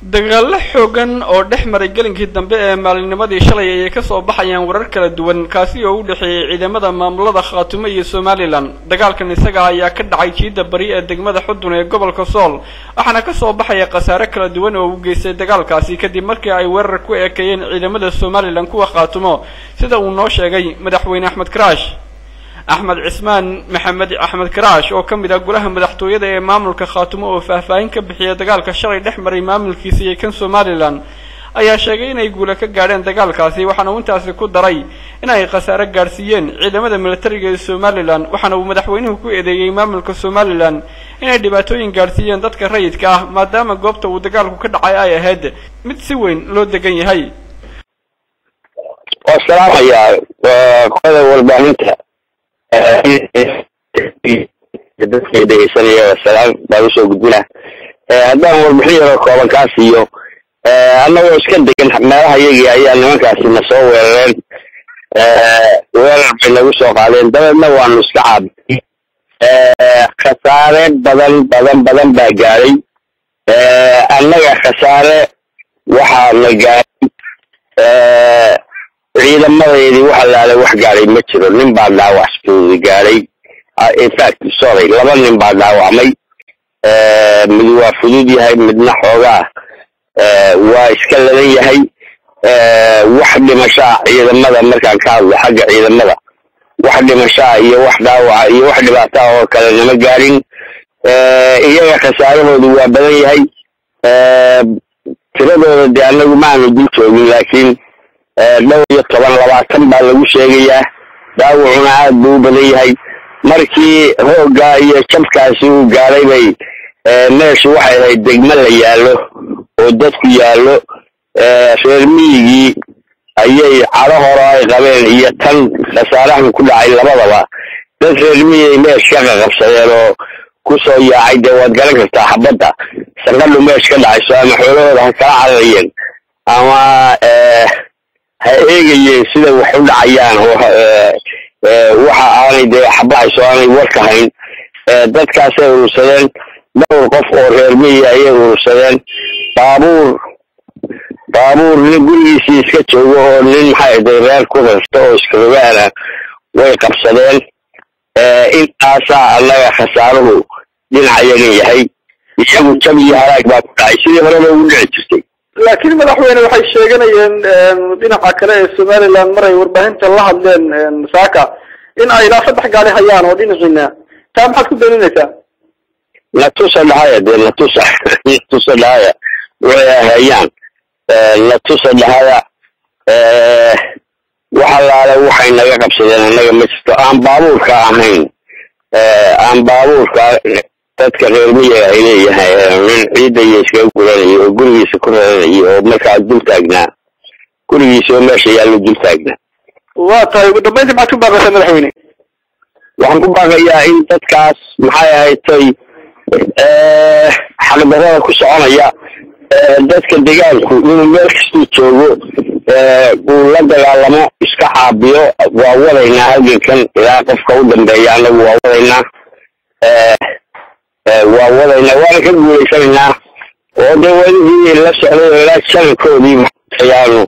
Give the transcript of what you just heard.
dagaal xoogan oo dhex maray galinkii dambe ee maalinimadii shalay ay ka soo baxayaan warar kala duwan kaasi oo u dhaxeeyay ciidamada maamulada Khaatumo iyo Somaliland dagaalkan isaga ayaa ka dhacay jiida bari ee degmada Xudun ee gobolka Sool waxaana ka soo baxaya qasaare kala duwan oo u geystay dagaalkaasi kadib markii ay weerar ku ekeeyeen ciidamada Somaliland kuwa Khaatumo sida uu noo sheegay madaxweyne Axmed Karaash أحمد عثمان محمد أحمد كراش أو كم إذا قلها مدحتوية ده ماملك خاتمه وفهفاين كبحية دجال كشري دحمر مامل كيسي كان سوماليلان أي شيءين يقول لك قارن دجال كاسي وحنا وأنت أسكت دري إن أي خسارة جارسيين عندما مدة ملتري سوماليلان وحنا ومدحوينه كو إذا ماملك سوماليلان إن دباتوين جارسيين ضد كريت كه ما دام جبت ودجال كد عيا هاد متسوين لو دجني هاي والسلام يا هذا والبانتها السلام بارسو قدنا هذا هو المحيط كوبان كاسيو أنا واسكن دكان ما هيجي أيام ما كاسي نسوي وين بينو سوق عليه ده ما هو نسكعب خسارة بدن بجاري أنا خسارة وحال جاري عيدا ما يدي واحد على واحد قاري متر من بعد لا واحد قاري in fact sorry لما من بعد لا عمي من وافدودي هاي من نحوها وإسكالي هاي واحد مشاع عيدا ماذا مركان كاظ حق عيدا ماذا واحد مشاع هي واحدة واحد بعتها وكلنا مقارين هي خسارة ودوا بدي هاي ترى دي أنا ما نقولش لكن لو يطلع لواحد بقى لو شيء داوعنا عاد بليهاي مركي هو جاي شمس كاسو قالي بي ناس واحد يدقمل يالو ودتك يالو فرميجي أي على هراي قبل هي تن خسارة كل عيل لبضة بس فرميجي ناس شغل غفصيالو كوسو يا عيد وادقلك تحبطها سنقلوا ماش كل عيسان حلوه هكا عريين أما هيجي سيدا وحول عيان waxa aanay de xabaayso aanay warkahayn dadkaas ay ursadeen dhowr qof oo reer miyiga ay ursadeen baabuur nin gurigiisa iska joogo oo nin maxay reer ku rasta oo iska rogaana way qabsadeen intaas allaga khasaaruhu dhinacayaga yahay iyagu jabi haraag baa ku dhacay sidii hore loogu dhici jirtay laakiin madaxweyne waxay sheeganayeen dhinaca kale ee Somaliland maray warbaahinta la hadleen saaka in ay la saddex gaari hayaan oo dhinacina taa maxaad ku dooninaysaa la tusalaaya way hayaan la tusalaaya waxa waxay naga qabsadeen anaga ma jirto aan baabuurka ahayn aan baabuurka dadka reer miyiga ay leeyahay min ciida iyo iska guranayo oo gurigiisa ku raranayo oo markaa dul taagnaa gurigiisa oo meesha yaalo dul taagnaa waa tahay ugu dambeyntii maxaad ku baaqaysaa madaxweyne waxaan ku baaqayaa in dadkaas maxay ahayd xalbarada ku soconaya dadka deegaanku inuu meel kastuu joogo uu la dagaalamo iska caabiyo waa wadaynaa halgankan ilaa qofka u dambeeya anagu waa wadaynaa وأولنا وأنا كقول سنة ودولي لا سألوا لا سنة كودي يعني